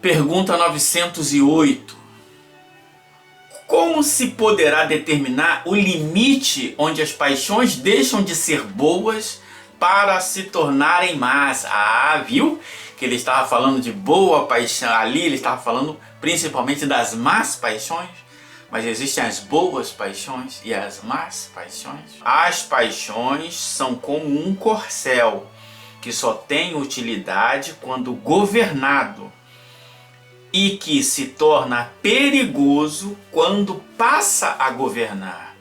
Pergunta 908. Como se poderá determinar o limite onde as paixões deixam de ser boas para se tornarem más? Ah, viu? Que ele estava falando de boa paixão. Ali ele estava falando principalmente das más paixões. Mas existem as boas paixões e as más paixões. As paixões são como um corcel que só tem utilidade quando governado, e que se torna perigoso quando passa a governar.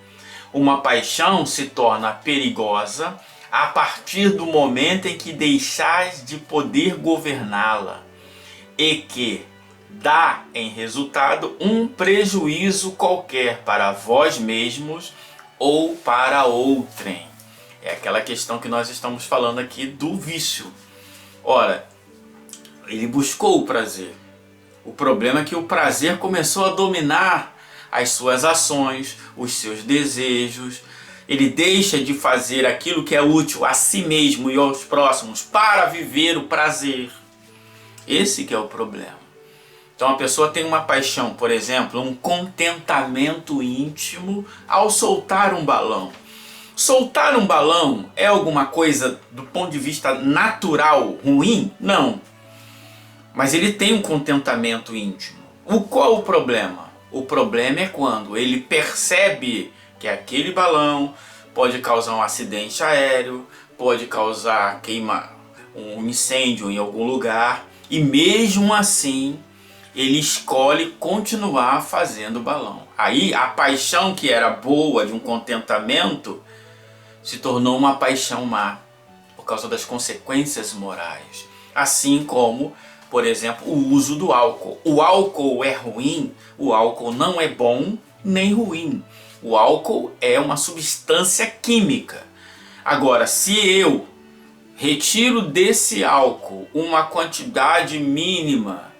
Uma paixão se torna perigosa a partir do momento em que deixais de poder governá-la e que dá em resultado um prejuízo qualquer para vós mesmos ou para outrem. É aquela questão que nós estamos falando aqui do vício. Ora, ele buscou o prazer. O problema é que o prazer começou a dominar as suas ações, os seus desejos. Ele deixa de fazer aquilo que é útil a si mesmo e aos próximos para viver o prazer. Esse que é o problema. Então a pessoa tem uma paixão, por exemplo, um contentamento íntimo ao soltar um balão. Soltar um balão é alguma coisa do ponto de vista natural ruim? Não. Mas ele tem um contentamento íntimo. Qual o problema? O problema é quando ele percebe que aquele balão pode causar um acidente aéreo, pode causar um incêndio em algum lugar, e mesmo assim ele escolhe continuar fazendo balão. Aí a paixão que era boa, de um contentamento, se tornou uma paixão má, por causa das consequências morais. Assim como, por exemplo, o uso do álcool. O álcool é ruim, o álcool não é bom nem ruim. O álcool é uma substância química. Agora, se eu retiro desse álcool uma quantidade mínima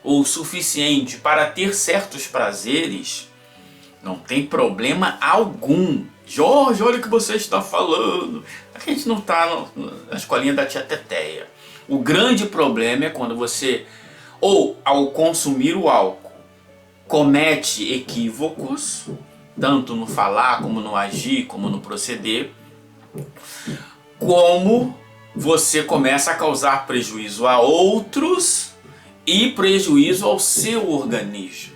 ou suficiente para ter certos prazeres, não tem problema algum. Jorge, olha o que você está falando. A gente não está na escolinha da tia Teteia. O grande problema é quando você, ou ao consumir o álcool, comete equívocos, tanto no falar, como no agir, como no proceder, como você começa a causar prejuízo a outros e prejuízo ao seu organismo.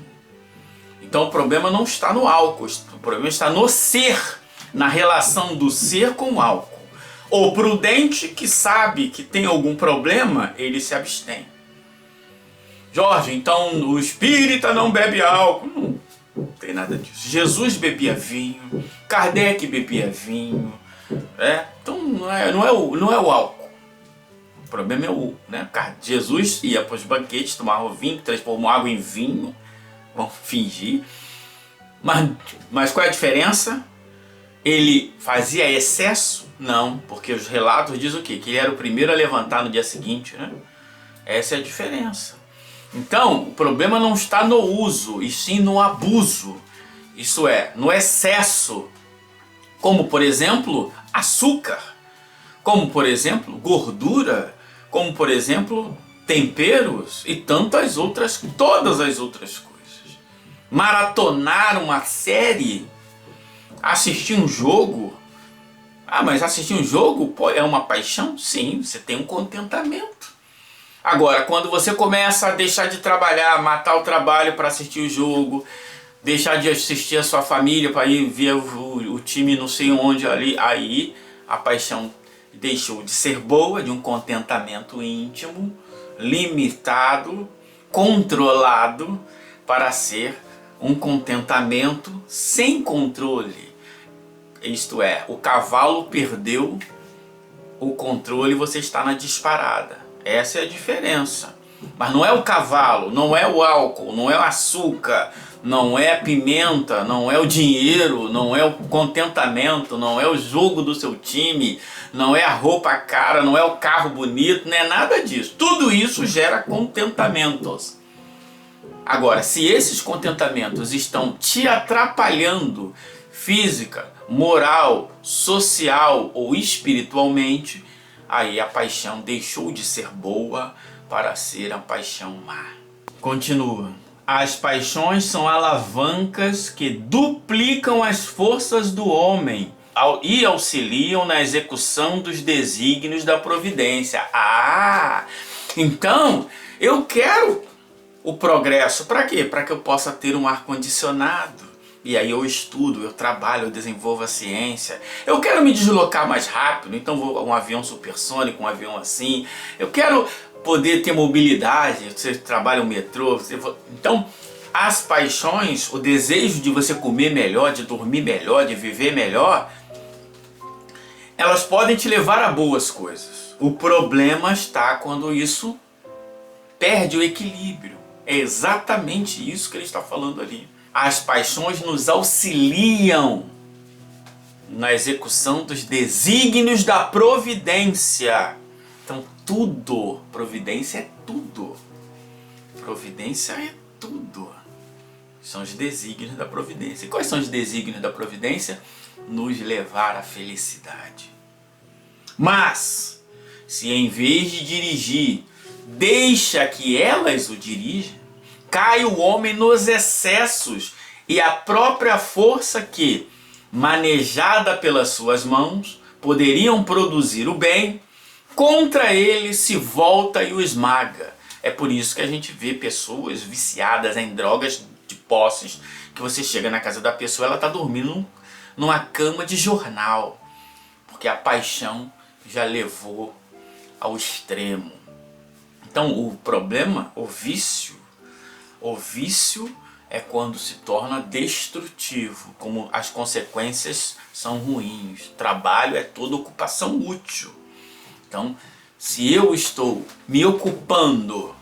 Então o problema não está no álcool, o problema está no ser, na relação do ser com o álcool. O prudente que sabe que tem algum problema, ele se abstém. Jorge, então o espírita não bebe álcool. Não tem nada disso. Jesus bebia vinho, Kardec bebia vinho. Então não é o álcool. O problema é Jesus ia para os banquetes, tomava vinho, transformou água em vinho. Vamos fingir. Mas qual é a diferença? Ele fazia excesso? Não, porque os relatos dizem o quê? Que ele era o primeiro a levantar no dia seguinte, né? Essa é a diferença. Então, o problema não está no uso, e sim no abuso. Isso é, no excesso. Como, por exemplo, açúcar. Como, por exemplo, gordura. Como, por exemplo, temperos e todas as outras coisas. Maratonar uma série, assistir um jogo. Mas assistir um jogo é uma paixão? Sim, você tem um contentamento. Agora, quando você começa a deixar de trabalhar, matar o trabalho para assistir o jogo, deixar de assistir a sua família para ir ver o time não sei onde ali, aí a paixão deixou de ser boa, de um contentamento íntimo, limitado, controlado, para ser um contentamento sem controle. Isto é, o cavalo perdeu o controle e você está na disparada. Essa é a diferença. Mas não é o cavalo, não é o álcool, não é o açúcar, não é a pimenta, não é o dinheiro, não é o contentamento, não é o jogo do seu time, não é a roupa cara, não é o carro bonito, não é nada disso. Tudo isso gera contentamentos. Agora, se esses contentamentos estão te atrapalhando física, moral, social ou espiritualmente, aí a paixão deixou de ser boa para ser a paixão má. Continua. As paixões são alavancas que duplicam as forças do homem e auxiliam na execução dos desígnios da providência. Então eu quero o progresso. Para quê? Para que eu possa ter um ar-condicionado. E aí eu estudo, eu trabalho, eu desenvolvo a ciência. Eu quero me deslocar mais rápido, então vou a um avião supersônico, um avião assim. Eu quero poder ter mobilidade, você trabalha no metrô. Então, as paixões, o desejo de você comer melhor, de dormir melhor, de viver melhor, elas podem te levar a boas coisas. O problema está quando isso perde o equilíbrio. É exatamente isso que ele está falando ali. As paixões nos auxiliam na execução dos desígnios da providência. Então tudo, providência é tudo. Providência é tudo. São os desígnios da providência. E quais são os desígnios da providência? Nos levar à felicidade. Mas, se em vez de dirigir, deixa que elas o dirijam, cai o homem nos excessos e a própria força que, manejada pelas suas mãos, poderiam produzir o bem, contra ele se volta e o esmaga. É por isso que a gente vê pessoas viciadas em drogas de posses, que você chega na casa da pessoa, ela está dormindo numa cama de jornal, porque a paixão já levou ao extremo. Então o problema, o vício é quando se torna destrutivo, como as consequências são ruins. Trabalho é toda ocupação útil. Então, se eu estou me ocupando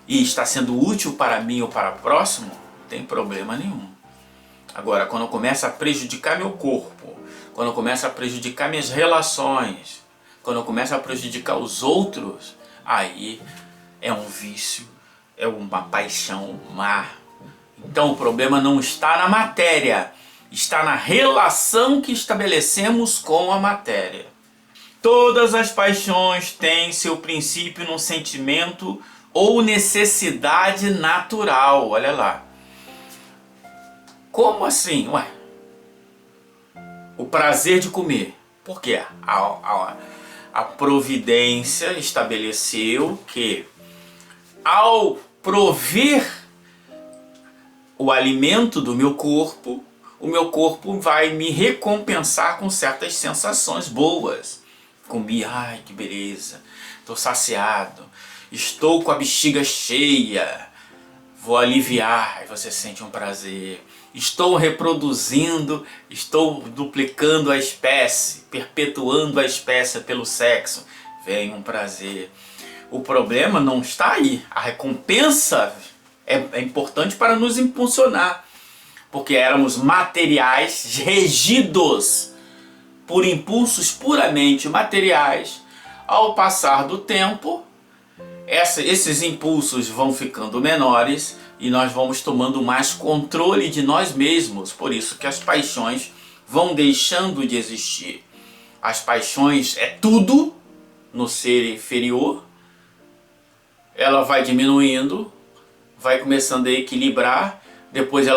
e está sendo útil para mim ou para o próximo, não tem problema nenhum. Agora, quando começa a prejudicar meu corpo, quando começa a prejudicar minhas relações, quando começa a prejudicar os outros, aí é um vício, é uma paixão má. Então o problema não está na matéria, está na relação que estabelecemos com a matéria. Todas as paixões têm seu princípio num sentimento ou necessidade natural. Olha lá. Como assim? Ué, o prazer de comer. Por quê? A providência estabeleceu que ao prover o alimento do meu corpo, o meu corpo vai me recompensar com certas sensações boas. Comi, ai que beleza, estou saciado, estou com a bexiga cheia, vou aliviar, aí você sente um prazer. Estou reproduzindo, estou duplicando a espécie, perpetuando a espécie pelo sexo, vem um prazer. O problema não está aí, a recompensa é importante para nos impulsionar, porque éramos materiais regidos por impulsos puramente materiais. Ao passar do tempo, esses impulsos vão ficando menores e nós vamos tomando mais controle de nós mesmos. Por isso que as paixões vão deixando de existir. As paixões é tudo no ser inferior. Ela vai diminuindo, vai começando a equilibrar. Depois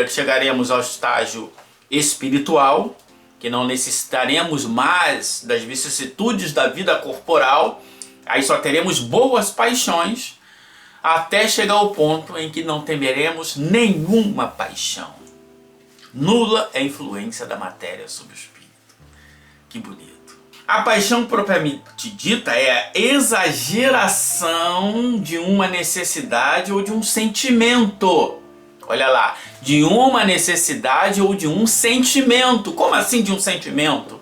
chegaremos ao estágio espiritual, que não necessitaremos mais das vicissitudes da vida corporal. Aí só teremos boas paixões, até chegar ao ponto em que não temeremos nenhuma paixão. Nula é a influência da matéria sobre o espírito. Que bonito. A paixão propriamente dita é a exageração de uma necessidade ou de um sentimento. Olha lá, de uma necessidade ou de um sentimento. Como assim de um sentimento?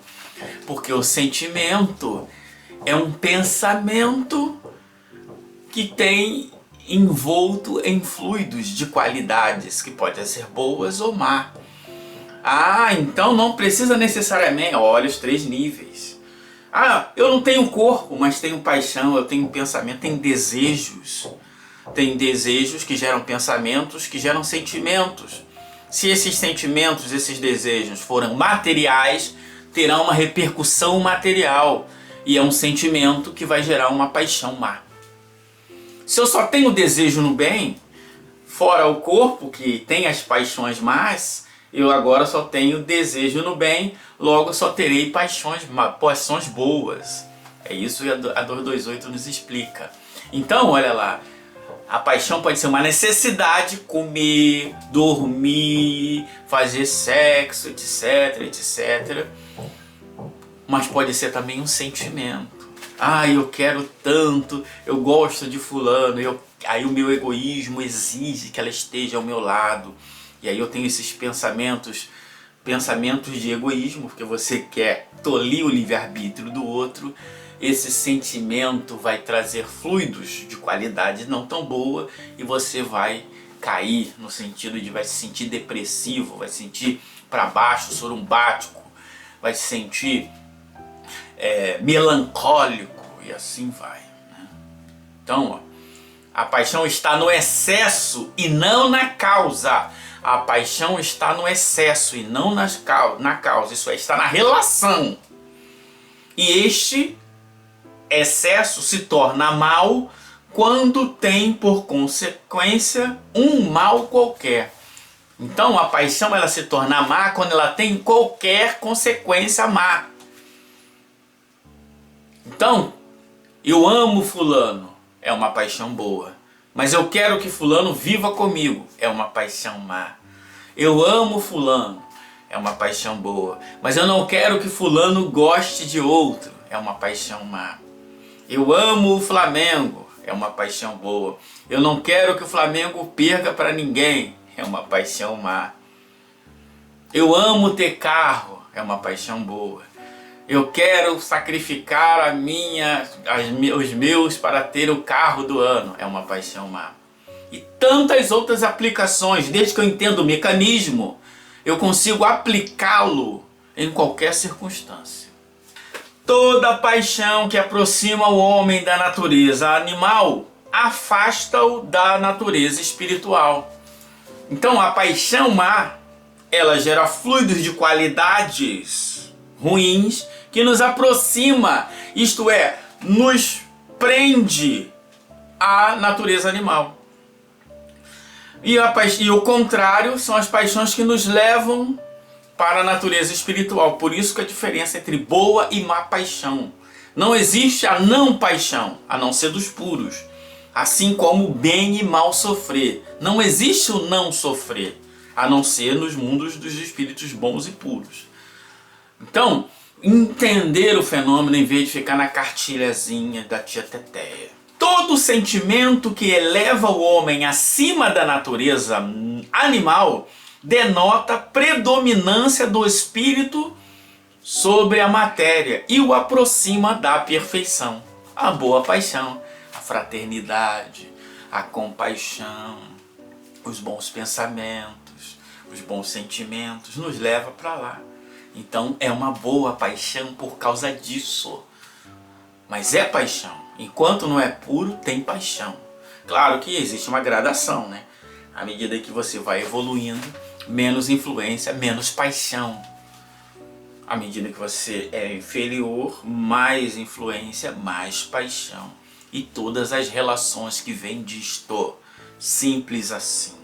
Porque o sentimento é um pensamento que tem envolto em fluidos de qualidades que podem ser boas ou má. Então não precisa necessariamente, olha os 3 níveis. Eu não tenho corpo, mas tenho paixão, eu tenho pensamento, tenho desejos. Tem desejos que geram pensamentos, que geram sentimentos. Se esses sentimentos, esses desejos forem materiais, terão uma repercussão material. E é um sentimento que vai gerar uma paixão má. Se eu só tenho desejo no bem, fora o corpo que tem as paixões más, eu agora só tenho desejo no bem, logo só terei paixões boas. É isso que a 228 nos explica. Então, olha lá, a paixão pode ser uma necessidade, comer, dormir, fazer sexo, etc, etc. Mas pode ser também um sentimento. Ah, eu quero tanto, eu gosto de fulano, aí o meu egoísmo exige que ela esteja ao meu lado. E aí eu tenho esses pensamentos de egoísmo, porque você quer tolir o livre-arbítrio do outro. Esse sentimento vai trazer fluidos de qualidade não tão boa e você vai cair no sentido de vai se sentir depressivo, vai se sentir para baixo, sorumbático, vai se sentir melancólico e assim vai, né? Então, ó, a paixão está no excesso e não na causa. A paixão está no excesso e não na causa. Isso é, está na relação. E este excesso se torna mal quando tem por consequência um mal qualquer. Então a paixão ela se torna má quando ela tem qualquer consequência má. Então, eu amo fulano, é uma paixão boa. Mas eu quero que fulano viva comigo, é uma paixão má. Eu amo fulano, é uma paixão boa. Mas eu não quero que fulano goste de outro, é uma paixão má. Eu amo o Flamengo, é uma paixão boa. Eu não quero que o Flamengo perca para ninguém, é uma paixão má. Eu amo ter carro, é uma paixão boa. Eu quero sacrificar os meus para ter o carro do ano, é uma paixão má. E tantas outras aplicações, desde que eu entendo o mecanismo, eu consigo aplicá-lo em qualquer circunstância. Toda paixão que aproxima o homem da natureza animal afasta-o da natureza espiritual. Então a paixão má, ela gera fluidos de qualidades ruins que nos aproxima, isto é, nos prende à natureza animal. E o contrário são as paixões que nos levam para a natureza espiritual. Por isso que a diferença entre boa e má paixão. Não existe a não paixão, a não ser dos puros. Assim como bem e mal sofrer. Não existe o não sofrer, a não ser nos mundos dos espíritos bons e puros. Então, entender o fenômeno em vez de ficar na cartilhazinha da tia Teteia. Todo sentimento que eleva o homem acima da natureza animal denota predominância do espírito sobre a matéria e o aproxima da perfeição. A boa paixão, a fraternidade, a compaixão, os bons pensamentos, os bons sentimentos nos leva para lá. Então é uma boa paixão por causa disso. Mas é paixão. Enquanto não é puro, tem paixão. Claro que existe uma gradação, né? À medida que você vai evoluindo, menos influência, menos paixão. À medida que você é inferior, mais influência, mais paixão. E todas as relações que vêm disto. Simples assim.